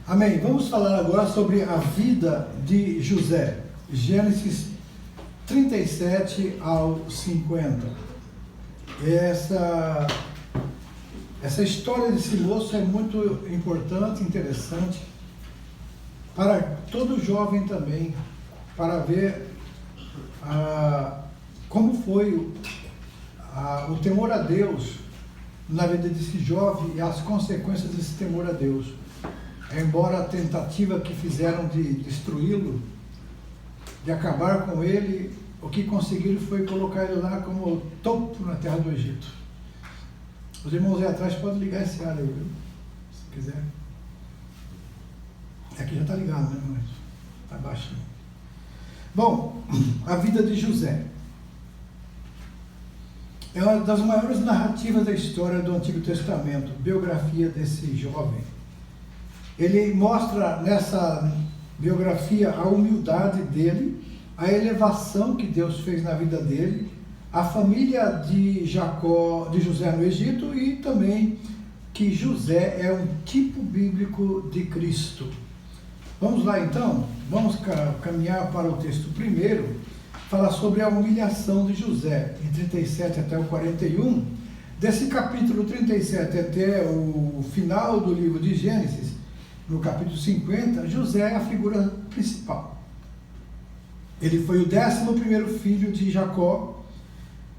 Amém. Vamos falar agora sobre a vida de José. Gênesis 37 ao 50. Essa história desse moço é muito importante, interessante, para todo jovem também, para ver como foi o temor a Deus na vida desse jovem e as consequências desse temor a Deus. Embora a tentativa que fizeram de destruí-lo, de acabar com ele, o que conseguiram foi colocar ele lá como topo na terra do Egito. Os irmãos aí atrás podem ligar esse ar aí, viu? Se quiser. Aqui já está ligado, né, irmãos? Está baixinho. Bom, a vida de José é uma das maiores narrativas da história do Antigo Testamento, biografia desse jovem. Ele mostra nessa biografia a humildade dele, a elevação que Deus fez na vida dele, a família de José no Egito e também que José é um tipo bíblico de Cristo. Vamos lá então, vamos caminhar para o texto primeiro, falar sobre a humilhação de José, em 37 até o 41. Desse capítulo 37 até o final do livro de Gênesis, no capítulo 50, José é a figura principal. Ele foi o 11º filho de Jacó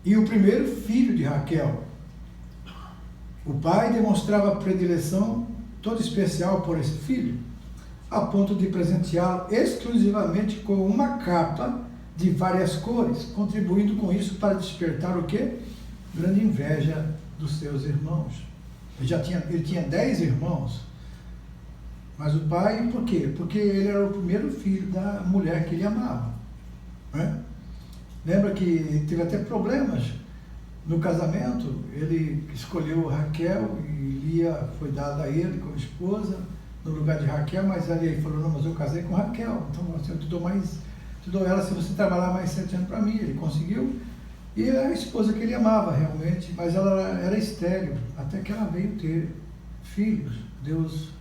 e o primeiro filho de Raquel. O pai demonstrava predileção toda especial por esse filho, a ponto de presenteá-lo exclusivamente com uma capa de várias cores, contribuindo com isso para despertar o quê? Grande inveja dos seus irmãos. Ele tinha 10 irmãos. Mas o pai, por quê? Porque ele era o primeiro filho da mulher que ele amava. Né? Lembra que teve até problemas no casamento? Ele escolheu Raquel e Lia foi dada a ele como esposa, no lugar de Raquel, mas ele falou, não, mas eu casei com Raquel, então eu te dou ela se você trabalhar mais 7 anos para mim. Ele conseguiu, e era a esposa que ele amava realmente, mas ela era estéril, até que ela veio ter filhos. Deus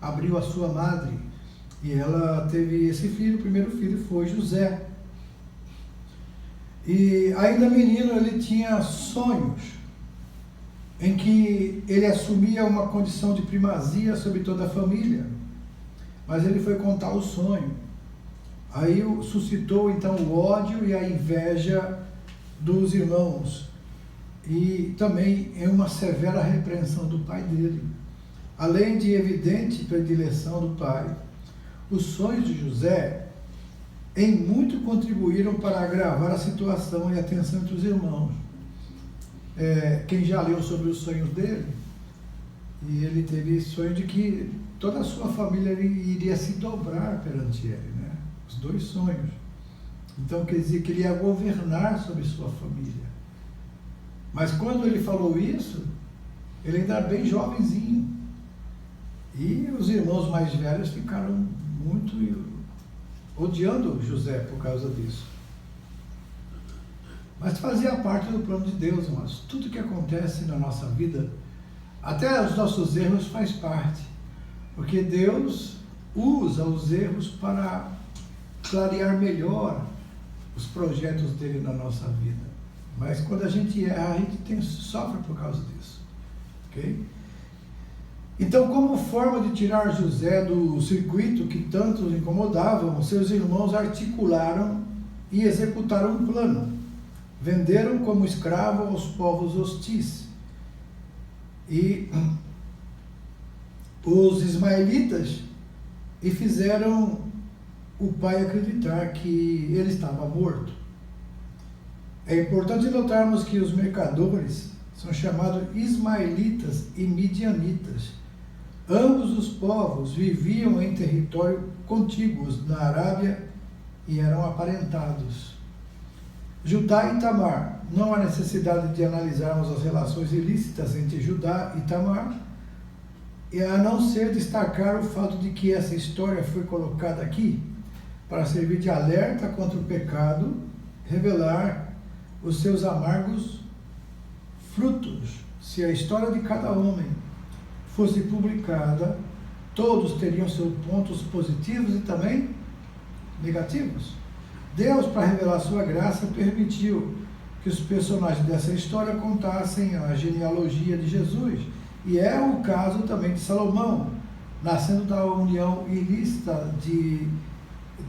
abriu a sua madre e ela teve esse filho. O primeiro filho foi José. E ainda menino ele tinha sonhos em que ele assumia uma condição de primazia sobre toda a família, mas ele foi contar o sonho. Aí suscitou então o ódio e a inveja dos irmãos e também em uma severa repreensão do pai dele. Além de evidente predileção do pai, os sonhos de José em muito contribuíram para agravar a situação e a tensão entre os irmãos. Quem já leu sobre os sonhos dele, e ele teve sonho de que toda a sua família iria se dobrar perante ele, né? Os 2 sonhos. Então quer dizer que ele ia governar sobre sua família. Mas quando ele falou isso, ele ainda era bem jovenzinho. E os irmãos mais velhos ficaram muito odiando José por causa disso. Mas fazia parte do plano de Deus, irmãos. Tudo que acontece na nossa vida, até os nossos erros, faz parte. Porque Deus usa os erros para clarear melhor os projetos dele na nossa vida. Mas quando a gente erra, a gente sofre por causa disso. Ok? Então, como forma de tirar José do circuito que tanto os incomodavam, seus irmãos articularam e executaram um plano. Venderam como escravo aos povos hostis. E os ismaelitas e fizeram o pai acreditar que ele estava morto. É importante notarmos que os mercadores são chamados ismaelitas e midianitas. Ambos os povos viviam em território contíguos na Arábia e eram aparentados. Judá e Tamar. Não há necessidade de analisarmos as relações ilícitas entre Judá e Tamar, a não ser destacar o fato de que essa história foi colocada aqui para servir de alerta contra o pecado, revelar os seus amargos frutos. Se a história de cada homem fosse publicada, todos teriam seus pontos positivos e também negativos. Deus, para revelar sua graça, permitiu que os personagens dessa história contassem a genealogia de Jesus. E é o caso também de Salomão, nascendo da união ilícita de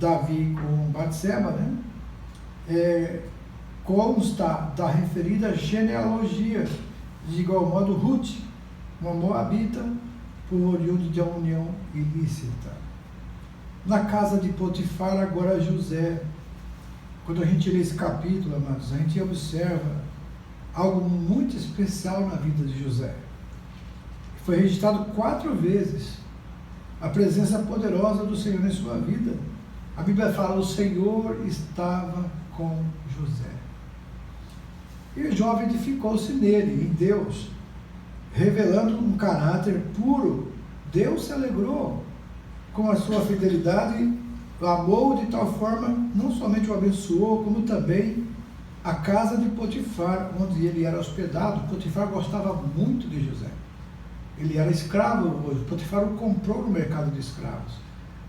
Davi com Batseba, né? Consta da referida genealogia, de igual modo Ruth, uma moabita, por oriundo de uma união ilícita. Na casa de Potifar, agora José. Quando a gente lê esse capítulo, amados, a gente observa algo muito especial na vida de José. Foi registrado 4 vezes a presença poderosa do Senhor em sua vida. A Bíblia fala: o Senhor estava com José. E o jovem edificou-se nele, em Deus, revelando um caráter puro. Deus se alegrou com a sua fidelidade, o amou de tal forma, não somente o abençoou, como também a casa de Potifar, onde ele era hospedado. Potifar gostava muito de José. Ele era escravo, Potifar o comprou no mercado de escravos.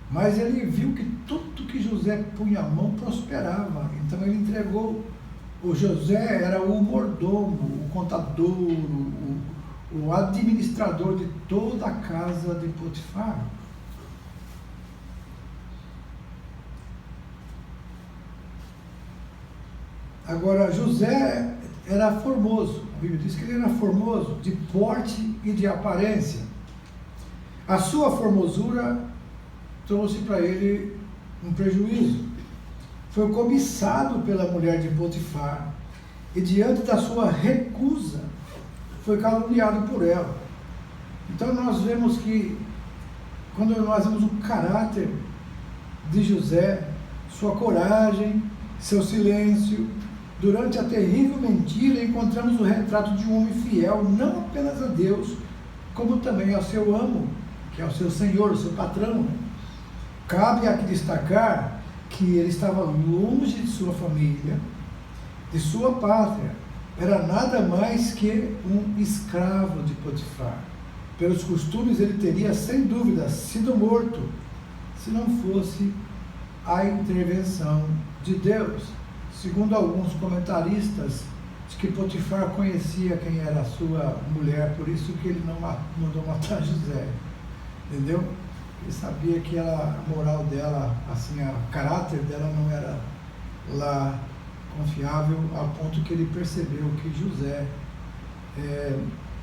Mas ele viu que tudo que José punha a mão prosperava. Então ele entregou. O José era o mordomo, o contador, o administrador de toda a casa de Potifar. Agora, José era formoso. A Bíblia diz que ele era formoso, de porte e de aparência. A sua formosura trouxe para ele um prejuízo. Foi cobiçado pela mulher de Potifar e, diante da sua recusa, foi caluniado por ela. Então nós vemos que, quando nós vemos o caráter de José, sua coragem, seu silêncio, durante a terrível mentira, encontramos o retrato de um homem fiel, não apenas a Deus, como também ao seu amo, que é o seu senhor, o seu patrão. Cabe aqui destacar que ele estava longe de sua família, de sua pátria. Era nada mais que um escravo de Potifar. Pelos costumes, ele teria, sem dúvida, sido morto, se não fosse a intervenção de Deus. Segundo alguns comentaristas, diz que Potifar conhecia quem era a sua mulher, por isso que ele não mandou matar José. Entendeu? Ele sabia que a moral dela, assim, o caráter dela não era lá confiável, a ponto que ele percebeu que José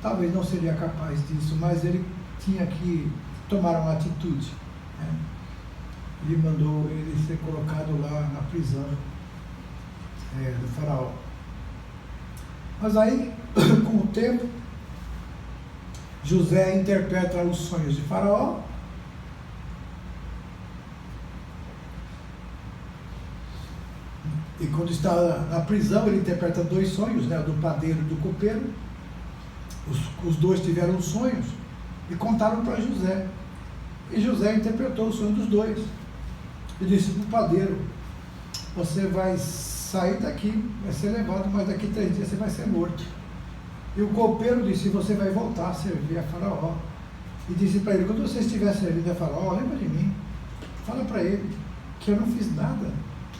talvez não seria capaz disso, mas ele tinha que tomar uma atitude, né? Ele mandou ele ser colocado lá na prisão do faraó. Mas aí, com o tempo, José interpreta os sonhos de faraó. E quando está na prisão, ele interpreta 2 sonhos, né, do padeiro e do copeiro. Os 2 tiveram sonhos e contaram para José. E José interpretou o sonho dos 2. E disse para o padeiro: você vai sair daqui, vai ser levado, mas daqui 3 dias você vai ser morto. E o copeiro disse: você vai voltar a servir a faraó. E disse para ele: quando você estiver servindo a faraó, lembra de mim. Fala para ele que eu não fiz nada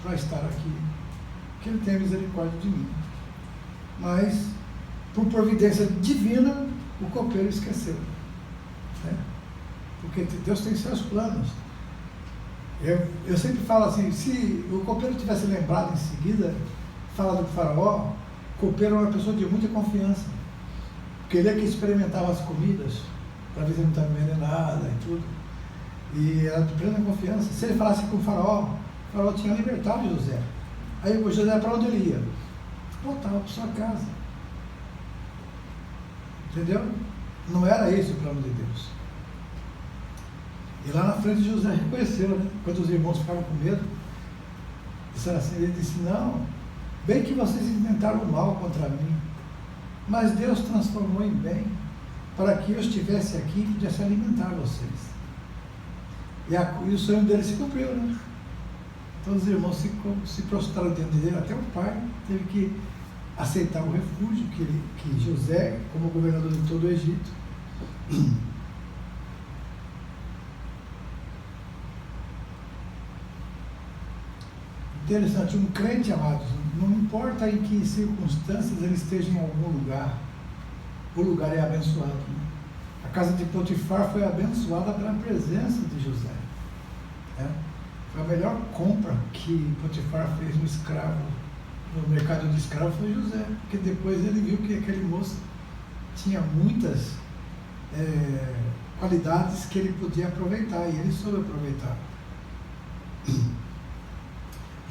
para estar aqui, que ele tenha misericórdia de mim. Mas, por providência divina, o copeiro esqueceu, né? Porque Deus tem seus planos. Eu sempre falo assim: se o copeiro tivesse lembrado em seguida, falado com o faraó, o copeiro era uma pessoa de muita confiança, porque ele é que experimentava as comidas, para ver se não estava envenenada e tudo, e era de plena confiança. Se ele falasse com o faraó tinha libertado José. Aí o José, para onde ele ia? Voltava para sua casa. Entendeu? Não era esse o plano de Deus. E lá na frente José reconheceu, né? Quando os irmãos ficaram com medo, disseram assim, ele disse: não, bem que vocês intentaram o mal contra mim, mas Deus transformou em bem, para que eu estivesse aqui e pudesse alimentar vocês. E o sonho dele se cumpriu, né? Todos os irmãos se prostraram diante dele, até o pai teve que aceitar o refúgio que José, como governador de todo o Egito. Interessante, um crente, amados, não importa em que circunstâncias ele esteja em algum lugar, o lugar é abençoado. Né? A casa de Potifar foi abençoada pela presença de José. Né? Foi a melhor compra que Potifar fez no escravo, no mercado de escravo, foi José, porque depois ele viu que aquele moço tinha muitas qualidades que ele podia aproveitar, e ele soube aproveitar.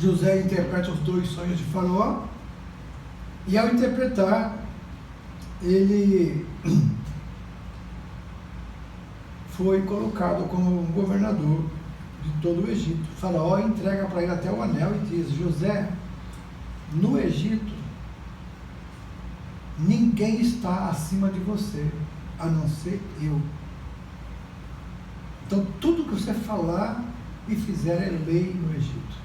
José interpreta os 2 sonhos de Faraó, e ao interpretar, ele foi colocado como governador de todo o Egito. Faraó entrega para ele até o anel e diz: José, no Egito, ninguém está acima de você, a não ser eu. Então, tudo que você falar e fizer é lei no Egito.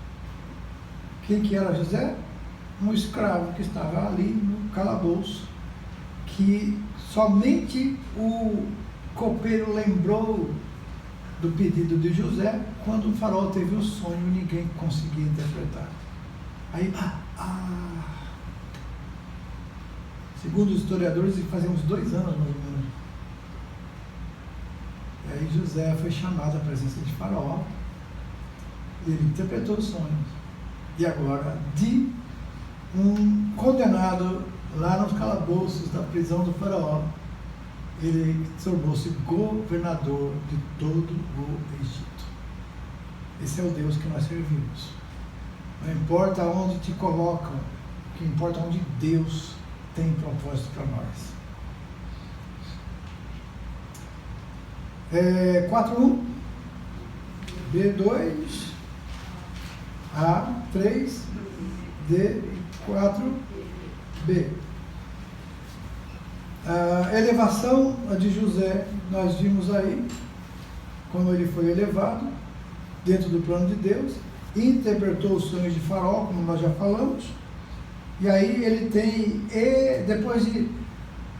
Quem que era José? Um escravo que estava ali no calabouço, que somente o copeiro lembrou do pedido de José quando o faraó teve o sonho e ninguém conseguia interpretar. Aí, segundo os historiadores, fazia uns 2 anos mais ou menos. E aí José foi chamado à presença de Faraó e ele interpretou os sonhos. E agora, de um condenado lá nos calabouços da prisão do Faraó, ele tornou-se governador de todo o Egito. Esse é o Deus que nós servimos. Não importa onde te colocam, o que importa é onde Deus tem propósito para nós. 4.1, B2, A3, D, 4B. A elevação de José, nós vimos aí, como ele foi elevado, dentro do plano de Deus, interpretou os sonhos de Faraó, como nós já falamos, e aí ele tem, depois de,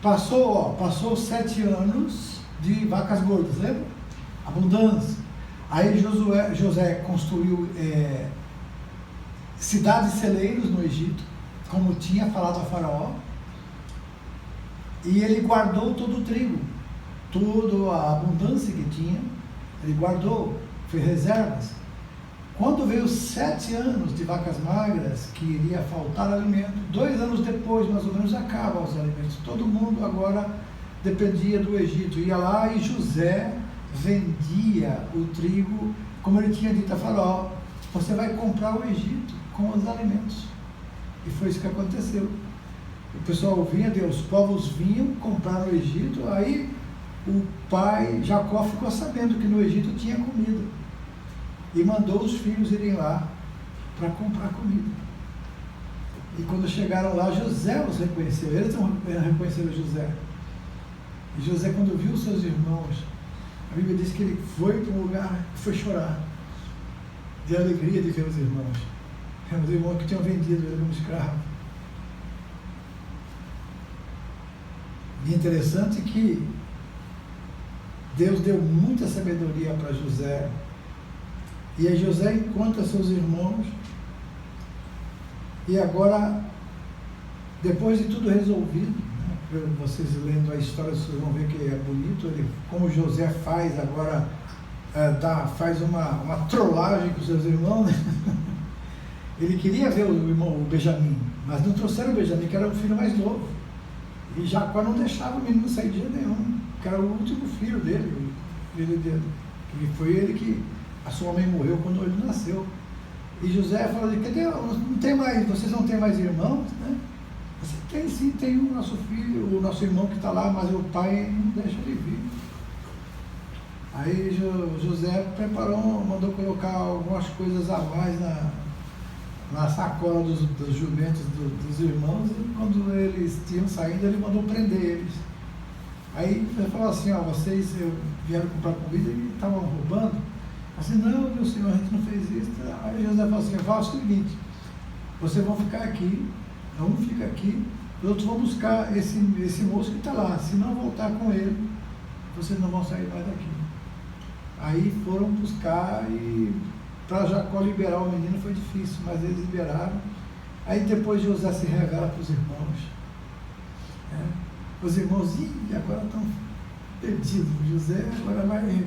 passou 7 anos de vacas gordas, lembra? Abundância. Aí José construiu cidades celeiros no Egito, como tinha falado a Faraó, e ele guardou todo o trigo, toda a abundância que tinha, ele guardou, fez reservas. Quando veio 7 anos de vacas magras, que iria faltar alimento, 2 anos depois, mais ou menos, acabam os alimentos. Todo mundo agora dependia do Egito, ia lá e José vendia o trigo, como ele tinha dito a Faraó: você vai comprar o Egito com os alimentos. E foi isso que aconteceu. O pessoal vinha, os povos vinham comprar no Egito, aí o pai Jacó ficou sabendo que no Egito tinha comida e mandou os filhos irem lá para comprar comida. E quando chegaram lá, José os reconheceu, eles não reconheceram José. E José, quando viu seus irmãos, a Bíblia diz que ele foi para um lugar e foi chorar de alegria de ver os irmãos. Os irmãos que tinham vendido ele como escravo. E interessante que Deus deu muita sabedoria para José. E aí José encontra seus irmãos. E agora, depois de tudo resolvido, né, vocês lendo a história, vocês vão ver que é bonito. Ele, como José faz agora, faz uma trollagem com seus irmãos, né? Ele queria ver o irmão, o Benjamim, mas não trouxeram o Benjamim, que era o filho mais novo. E Jacó não deixava o menino sair de jeito nenhum, que era o último filho dele, que foi ele que a sua mãe morreu quando ele nasceu. E José falou: cadê? Não tem mais, vocês não têm mais irmãos, né? Você tem sim, tem o nosso filho, o nosso irmão que está lá, mas o pai não deixa ele vir. Aí José mandou colocar algumas coisas a mais na sacola dos jumentos dos irmãos, e quando eles tinham saído, ele mandou prender eles. Aí ele falou assim: vocês vieram comprar comida e estavam roubando? Assim: não, meu senhor, a gente não fez isso. Aí José falou assim: fala o seguinte, vocês vão ficar aqui, um fica aqui, os outros vão buscar esse moço que está lá. Se não voltar com ele, vocês não vão sair mais daqui. Aí foram buscar e para Jacó liberar o menino foi difícil, mas eles liberaram. Aí depois José se revela para os irmãos. Os irmãos, agora estão perdidos. José agora vai.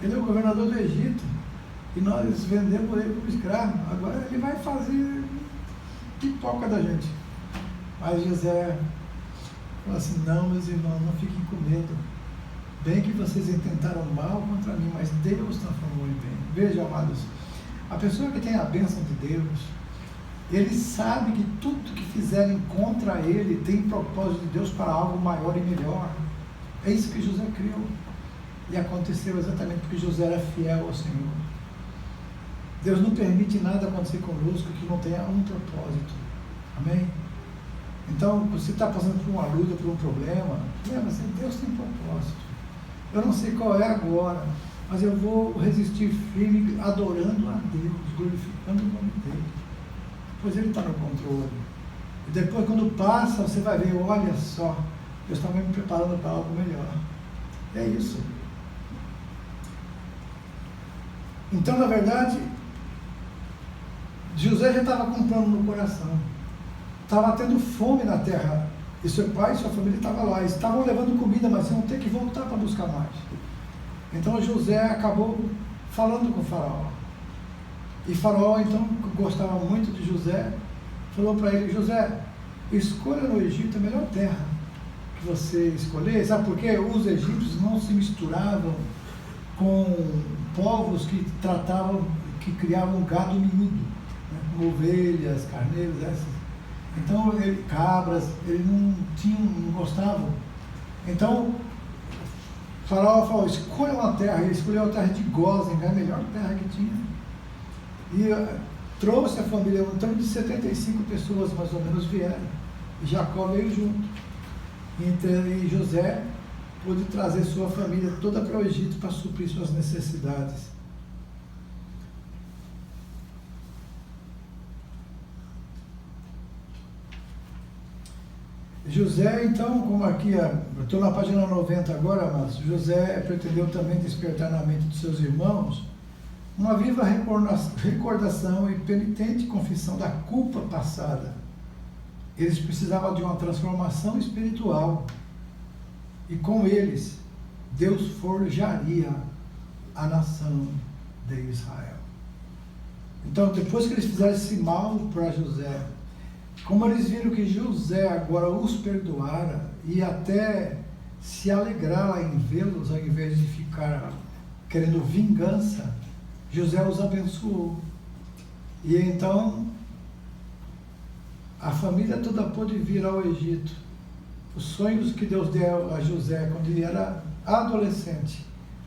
Ele é o governador do Egito. E nós vendemos ele como escravo. Agora ele vai fazer pipoca da gente. Mas José falou assim: não, meus irmãos, não fiquem com medo. Bem que vocês intentaram mal contra mim, mas Deus transformou em bem. Veja, amados, a pessoa que tem a bênção de Deus, ele sabe que tudo que fizerem contra ele tem propósito de Deus para algo maior e melhor. É isso que José criou. E aconteceu exatamente porque José era fiel ao Senhor. Deus não permite nada acontecer conosco que não tenha um propósito. Amém? Então, você está passando por uma luta, por um problema, lembra assim, Deus tem propósito. Eu não sei qual é agora, mas eu vou resistir firme, adorando a Deus, glorificando o nome dele. Pois ele está no controle. E depois, quando passa, você vai ver, olha só, Deus está me preparando para algo melhor. É isso. Então, na verdade, José já estava com um plano no coração. Estava tendo fome na terra. E seu pai e sua família estavam lá. Estavam levando comida, mas iam ter que voltar para buscar mais. Então José acabou falando com o faraó. E faraó, então, que gostava muito de José, falou para ele: José, escolha no Egito a melhor terra que você escolher. Sabe por quê? Os egípcios não se misturavam com povos que criavam gado miúdo, né? Como ovelhas, carneiros, essas. Então, cabras, eles não gostavam. Então, o faraó falou: escolha uma terra. Ele escolheu a terra de Gósen, a melhor terra que tinha. E trouxe a família, um torno de 75 pessoas mais ou menos vieram. E Jacó veio junto. E José pôde trazer sua família toda para o Egito para suprir suas necessidades. José, então, como aqui, eu estou na página 90 agora, mas José pretendeu também despertar na mente dos seus irmãos uma viva recordação e penitente confissão da culpa passada. Eles precisavam de uma transformação espiritual. E com eles, Deus forjaria a nação de Israel. Então, depois que eles fizeram esse mal para José, como eles viram que José agora os perdoara e até se alegrara em vê-los, ao invés de ficar querendo vingança, José os abençoou. E então a família toda pôde vir ao Egito. Os sonhos que Deus deu a José quando ele era adolescente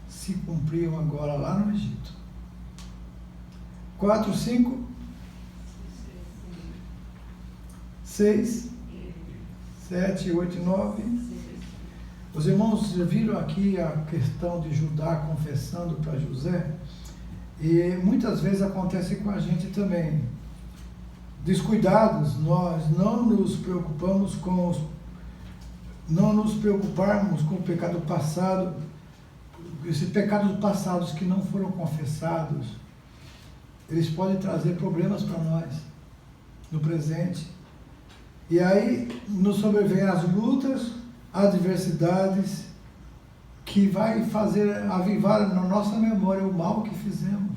se cumpriam agora lá no Egito. 4, 5, 6, 7, 8 e 9. Os irmãos viram aqui a questão de Judá confessando para José, e muitas vezes acontece com a gente também. Descuidados, nós não nos preocuparmos com o pecado passado, esses pecados passados que não foram confessados, eles podem trazer problemas para nós no presente. E aí nos sobrevêm as lutas, adversidades, que vai fazer avivar na nossa memória o mal que fizemos.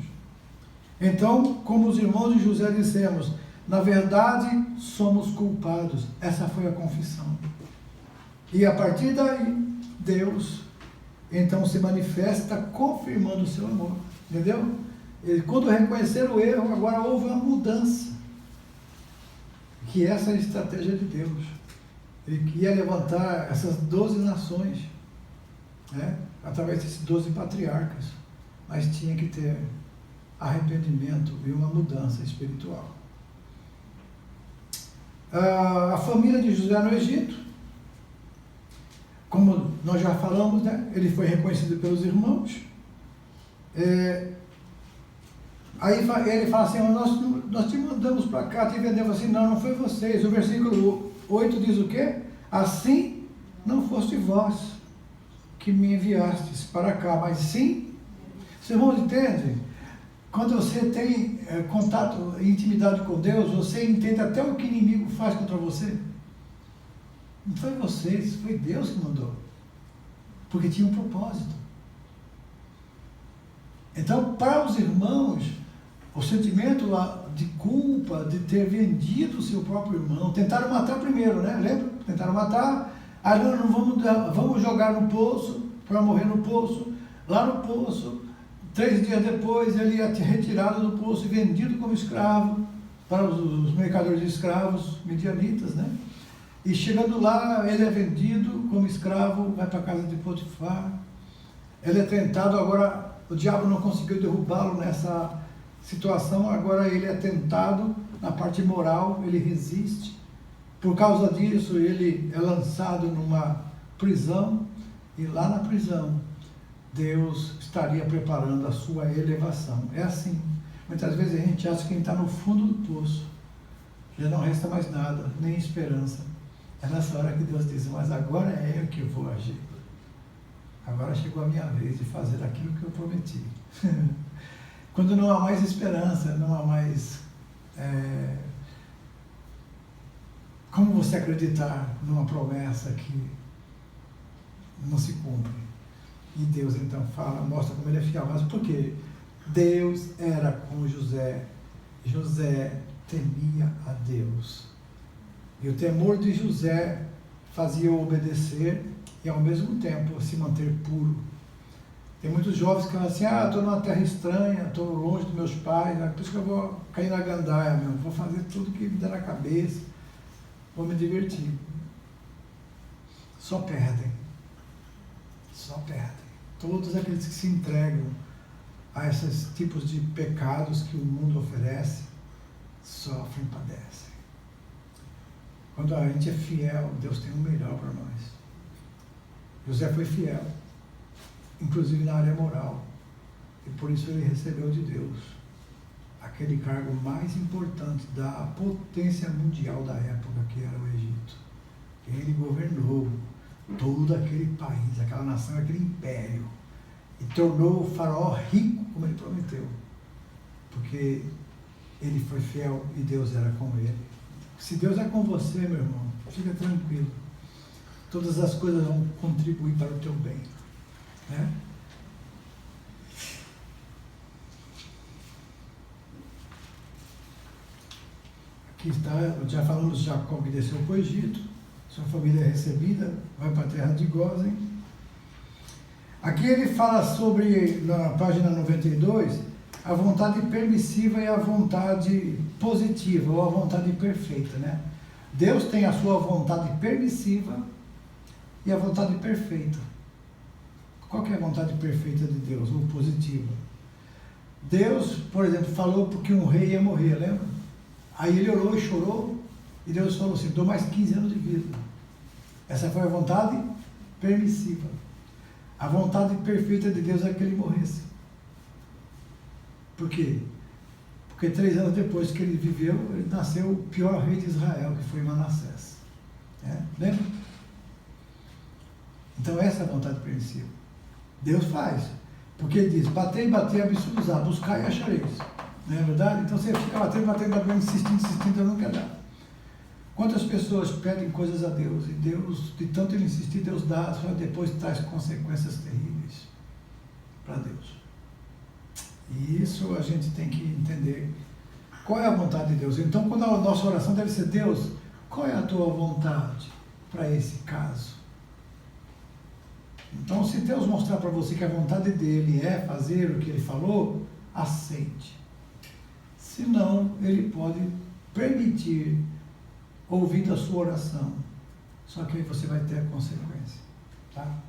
Então, como os irmãos de José dissemos, na verdade somos culpados. Essa foi a confissão. E a partir daí, Deus então se manifesta confirmando o seu amor. Entendeu? E quando reconheceram o erro, agora houve uma mudança. Que essa é a estratégia de Deus. Ele ia levantar essas 12 nações, né, através desses 12 patriarcas. Mas tinha que ter arrependimento e uma mudança espiritual. A família de José no Egito, como nós já falamos, né, ele foi reconhecido pelos irmãos. Aí ele fala assim: nós te mandamos para cá, te vendemos assim. Não foi vocês. O versículo 8 diz o quê? Assim não foste vós que me enviastes para cá, mas sim. Vocês vão entender? Quando você tem contato e intimidade com Deus, você entende até o que o inimigo faz contra você. Não foi você, isso foi Deus que mandou. Porque tinha um propósito. Então, para os irmãos, o sentimento de culpa, de ter vendido o seu próprio irmão, tentaram matar primeiro, né? Lembra? Tentaram matar, aí não vamos jogar no poço, para morrer no poço. Lá no poço, 3 dias depois, ele ia retirado do poço e vendido como escravo para os mercadores de escravos midianitas, né? E chegando lá, ele é vendido como escravo, vai para a casa de Potifar. Ele é tentado, agora o diabo não conseguiu derrubá-lo nessa situação, agora ele é tentado na parte moral, ele resiste. Por causa disso, ele é lançado numa prisão, e lá na prisão, Deus estaria preparando a sua elevação. É assim. Muitas vezes a gente acha que a gente está no fundo do poço, já não resta mais nada, nem esperança. É nessa hora que Deus diz, mas agora é eu que vou agir. Agora chegou a minha vez de fazer aquilo que eu prometi. Quando não há mais esperança, não há mais... como você acreditar numa promessa que não se cumpre? E Deus então fala, mostra como ele é fiel. Mas por quê? Deus era com José. José temia a Deus. E o temor de José fazia-o obedecer e ao mesmo tempo se manter puro. Tem muitos jovens que falam assim, estou numa terra estranha, estou longe dos meus pais, por isso que eu vou cair na gandaia, vou fazer tudo que me dá na cabeça, vou me divertir. Só perdem. Só perdem. Todos aqueles que se entregam a esses tipos de pecados que o mundo oferece, sofrem e padecem. Quando a gente é fiel, Deus tem o melhor para nós. José foi fiel, inclusive na área moral, e por isso ele recebeu de Deus aquele cargo mais importante da potência mundial da época, que era o Egito. Ele governou todo aquele país, aquela nação, aquele império, e tornou o faraó rico, como ele prometeu, porque ele foi fiel e Deus era com ele. Se Deus é com você, meu irmão, fica tranquilo, todas as coisas vão contribuir para o teu bem, né? Aqui está, já falamos de Jacó que desceu para o Egito, sua família é recebida, vai para a terra de Gósen. Aqui ele fala sobre, na página 92, a vontade permissiva e a vontade positiva, ou a vontade perfeita, né? Deus tem a sua vontade permissiva e a vontade perfeita. Qual que é a vontade perfeita de Deus, ou positiva? Deus, por exemplo, falou porque um rei ia morrer, lembra? Aí ele orou e chorou, e Deus falou assim, dou mais 15 anos de vida. Essa foi a vontade permissiva. A vontade perfeita de Deus é que ele morresse. Por quê? Porque 3 anos depois que ele viveu, ele nasceu o pior rei de Israel, que foi Manassés. Lembra? Então essa é a vontade permissiva. Deus faz. Porque ele diz, batei, absoluzar, buscar e achareis. Não é verdade? Então você fica batendo, insistindo, não quer dar. Quantas pessoas pedem coisas a Deus, e Deus, de tanto ele insistir, Deus dá, só depois traz consequências terríveis para Deus. E isso a gente tem que entender. Qual é a vontade de Deus? Então, quando a nossa oração deve ser, Deus, qual é a tua vontade para esse caso? Então, se Deus mostrar para você que a vontade dele é fazer o que ele falou, aceite. Senão, ele pode permitir ouvir a sua oração. Só que aí você vai ter a consequência. Tá?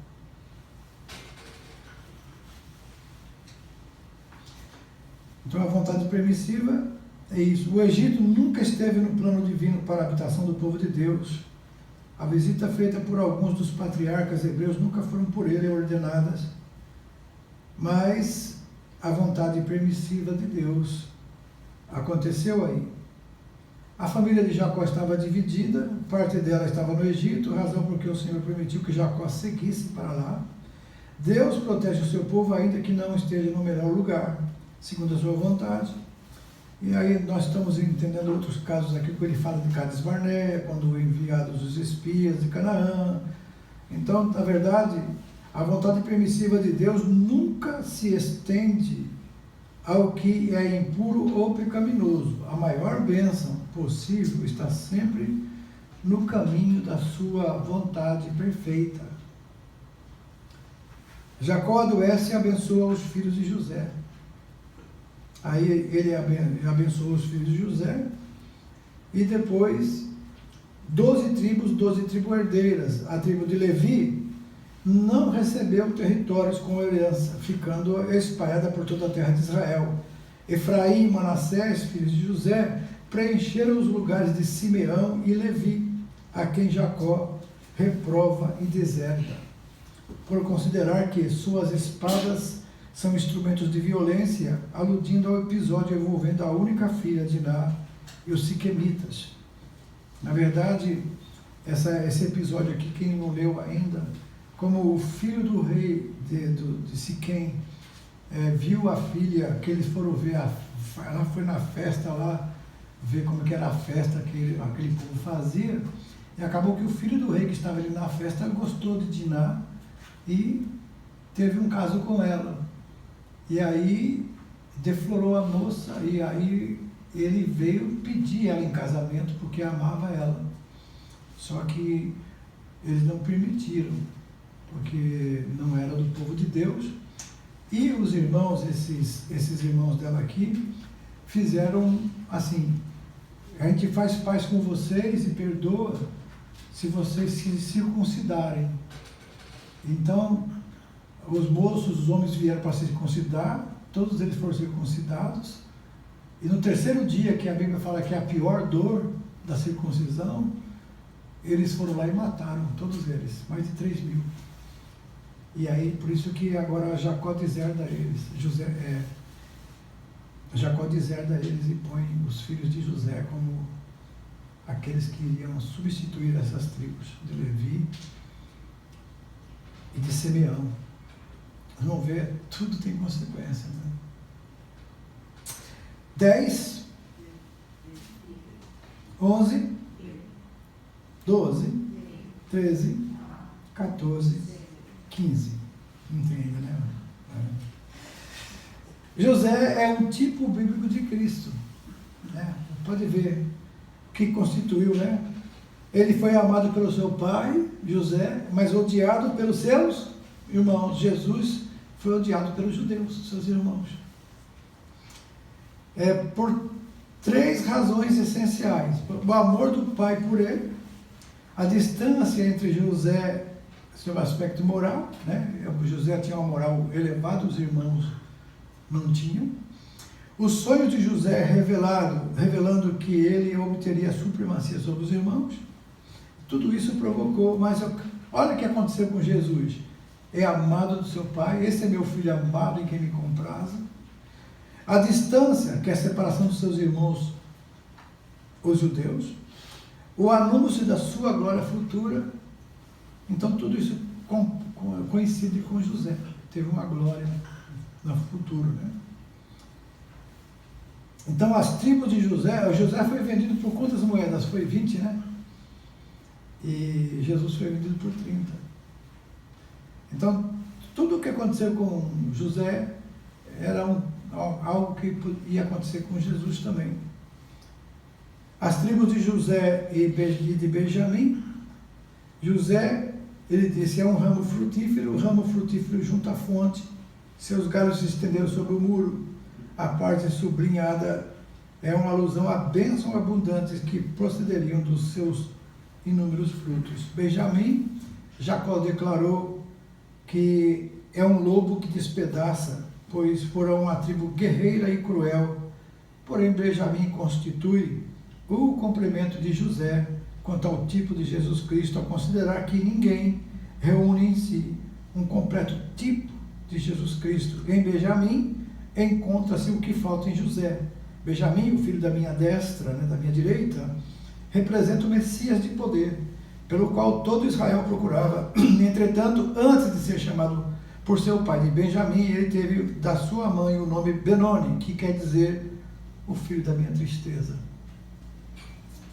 Então, a vontade permissiva é isso. O Egito nunca esteve no plano divino para a habitação do povo de Deus. A visita feita por alguns dos patriarcas hebreus nunca foram por ele ordenadas, mas a vontade permissiva de Deus aconteceu aí. A família de Jacó estava dividida, parte dela estava no Egito, razão porque o Senhor permitiu que Jacó seguisse para lá. Deus protege o seu povo ainda que não esteja no melhor lugar. segundo a sua vontade. E aí nós estamos entendendo outros casos aqui, quando ele fala de Cades Barnea, quando enviados os espias de Canaã. Então, na verdade, a vontade permissiva de Deus nunca se estende ao que é impuro ou pecaminoso. A maior bênção possível está sempre no caminho da sua vontade perfeita. Jacó adoece e abençoa os filhos de José. Aí ele abençoou os filhos de José, e depois 12 tribos herdeiras. A tribo de Levi não recebeu territórios com herança, ficando espalhada por toda a terra de Israel. Efraim e Manassés, filhos de José, preencheram os lugares de Simeão e Levi, a quem Jacó reprova e deserta, por considerar que suas espadas são instrumentos de violência, aludindo ao episódio envolvendo a única filha de Diná e os siquemitas. Na verdade, esse episódio aqui, quem não leu ainda, como o filho do rei de Siquém viu a filha, que eles foram ver, ela foi na festa lá, ver como que era a festa que aquele povo fazia, e acabou que o filho do rei que estava ali na festa gostou de Diná e teve um caso com ela. E aí deflorou a moça, e aí ele veio pedir ela em casamento porque amava ela. Só que eles não permitiram, porque não era do povo de Deus. E os irmãos, esses irmãos dela aqui, fizeram assim: a gente faz paz com vocês e perdoa se vocês se circuncidarem. Então, os moços, os homens vieram para se circuncidar, todos eles foram circuncidados, e no terceiro dia, que a Bíblia fala que é a pior dor da circuncisão, eles foram lá e mataram todos eles, mais de 3.000. E aí, por isso que agora Jacó deserda eles, Jacó deserda eles e põe os filhos de José como aqueles que iriam substituir essas tribos de Levi e de Simeão. Vamos ver, tudo tem consequência, né? 10, 11, 12, 13, 14, 15. Não tem ainda, né? José é um tipo bíblico de Cristo, né? Pode ver o que constituiu, né? Ele foi amado pelo seu pai, José, mas odiado pelos seus irmãos. Jesus foi odiado pelos judeus, seus irmãos. Por 3 razões essenciais: o amor do pai por ele, a distância entre José, seu aspecto moral, né? José tinha uma moral elevada, os irmãos não tinham. O sonho de José revelando que ele obteria a supremacia sobre os irmãos. Tudo isso provocou, mas olha o que aconteceu com Jesus. É amado do seu pai, esse é meu filho amado em quem me comprazo. A distância, que é a separação dos seus irmãos, os judeus. O anúncio da sua glória futura. Então tudo isso coincide com José. Teve uma glória no futuro, né? Então as tribos de José foi vendido por quantas moedas? Foi 20, né? E Jesus foi vendido por 30. Então, tudo o que aconteceu com José era algo que ia acontecer com Jesus também. As tribos de José e de Benjamim. José, ele disse, é um ramo frutífero junto à fonte. Seus galhos se estenderam sobre o muro. A parte sublinhada é uma alusão à bênção abundante que procederiam dos seus inúmeros frutos. Benjamim, Jacó declarou que é um lobo que despedaça, pois foram uma tribo guerreira e cruel. Porém, Benjamim constitui o complemento de José quanto ao tipo de Jesus Cristo, ao considerar que ninguém reúne em si um completo tipo de Jesus Cristo. Em Benjamim encontra-se o que falta em José. Benjamim, o filho da minha destra, né, da minha direita, representa o Messias de poder, pelo qual todo Israel procurava. Entretanto, antes de ser chamado por seu pai de Benjamim, ele teve da sua mãe o nome Benoni, que quer dizer o filho da minha tristeza.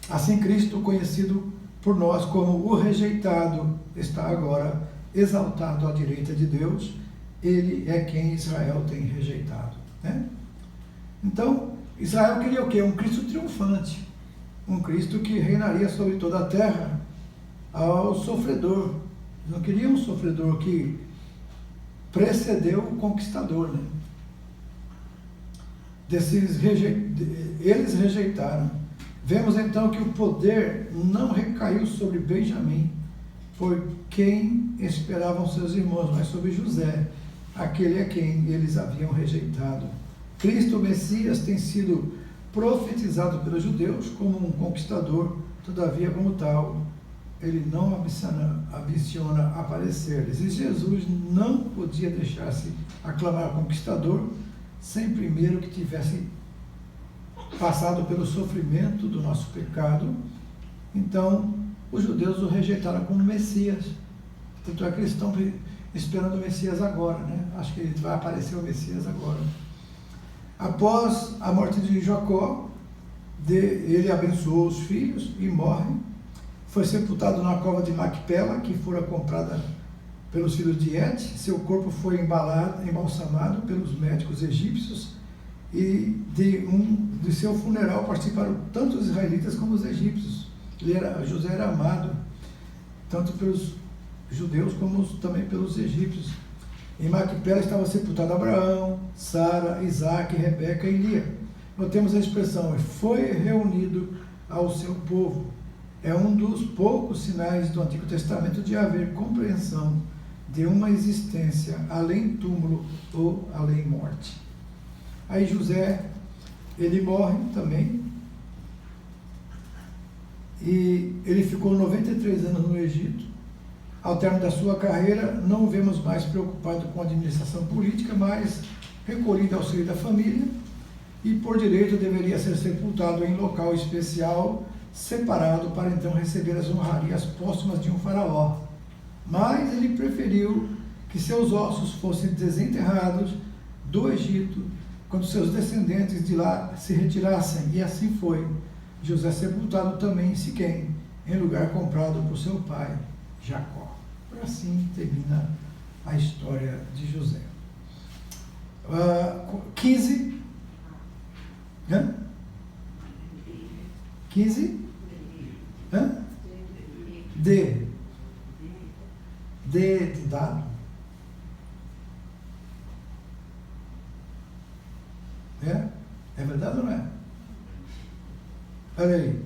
Assim, Cristo, conhecido por nós como o rejeitado, está agora exaltado à direita de Deus. Ele é quem Israel tem rejeitado, né? Então, Israel queria o quê? Um Cristo triunfante, um Cristo que reinaria sobre toda a terra ao sofredor. Não queria um sofredor que precedeu o conquistador, né? Eles rejeitaram. Vemos então que o poder não recaiu sobre Benjamim, por quem esperavam seus irmãos, mas sobre José, aquele a quem eles haviam rejeitado. Cristo, o Messias, tem sido profetizado pelos judeus como um conquistador, todavia, como tal, ele não ambiciona aparecer-lhes. E Jesus não podia deixar-se aclamar conquistador sem primeiro que tivesse passado pelo sofrimento do nosso pecado. Então, os judeus o rejeitaram como Messias. Tanto é que eles estão esperando o Messias agora, né? Acho que vai aparecer o Messias agora. Após a morte de Jacó, ele abençoou os filhos e morre. Foi sepultado na cova de Macpela, que fora comprada pelos filhos de Et. Seu corpo foi embalsamado pelos médicos egípcios, e de seu funeral participaram tanto os israelitas como os egípcios. José era amado tanto pelos judeus como também pelos egípcios. Em Macpela estava sepultado Abraão, Sara, Isaac, Rebeca e Lia. Notemos a expressão, foi reunido ao seu povo. É um dos poucos sinais do Antigo Testamento de haver compreensão de uma existência além túmulo ou além morte. Aí José, ele morre também, e ele ficou 93 anos no Egito. Ao término da sua carreira, não o vemos mais preocupado com a administração política, mas recolhido ao seio da família, e por direito deveria ser sepultado em local especial, separado para então receber as honrarias póstumas de um faraó. Mas ele preferiu que seus ossos fossem desenterrados do Egito, quando seus descendentes de lá se retirassem, e assim foi. José sepultado também em Siquém, em lugar comprado por seu pai, Jacó. Por assim termina a história de José. 15. Hã? 15? Hã? D de dado. É verdade ou não é? Olha aí.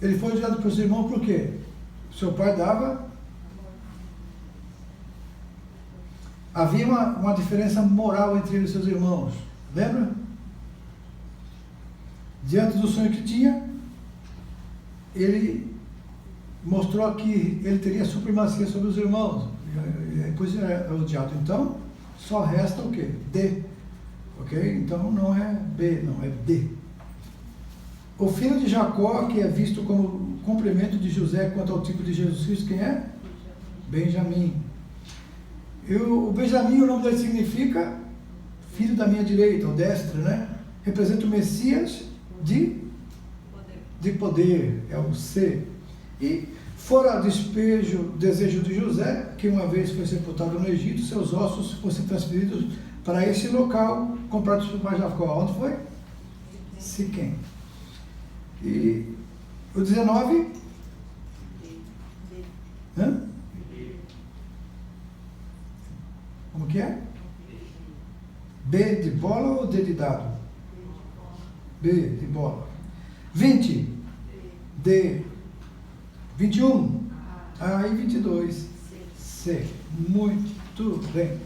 Ele foi odiado por seu irmão por quê? Seu pai dava. Havia uma diferença moral entre ele e seus irmãos. Lembra? Diante do sonho que tinha, ele mostrou que ele teria supremacia sobre os irmãos. E depois é odiado. Então, só resta o quê? D. Ok? Então não é B, não, é D. O filho de Jacó, que é visto como complemento de José quanto ao tipo de Jesus Cristo, quem é? Benjamim. E o Benjamim, o nome dele significa filho da minha direita, ou destra, né? Representa o Messias de poder, é o C. E fora desejo de José, que uma vez foi sepultado no Egito, seus ossos fossem transferidos para esse local, comprados por pai Jacó. Onde foi? Siquém. E o 19? Hã? Como que é? B de bola ou D de dado? B de bola. 20. D. 21. A e 22. C. Muito bem.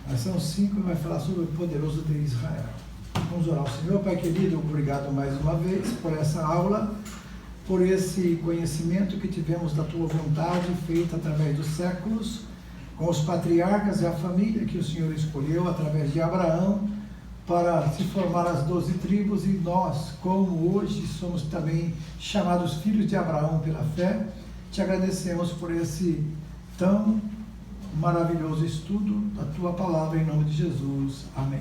Mas são 5 e vai falar sobre o poderoso de Israel. Vamos orar ao Senhor. Pai querido, obrigado mais uma vez por essa aula, por esse conhecimento que tivemos da Tua vontade, feita através dos séculos, com os patriarcas e a família que o Senhor escolheu através de Abraão, para se formar as 12 tribos, e nós, como hoje, somos também chamados filhos de Abraão pela fé, te agradecemos por esse tão maravilhoso estudo da tua palavra, em nome de Jesus. Amém.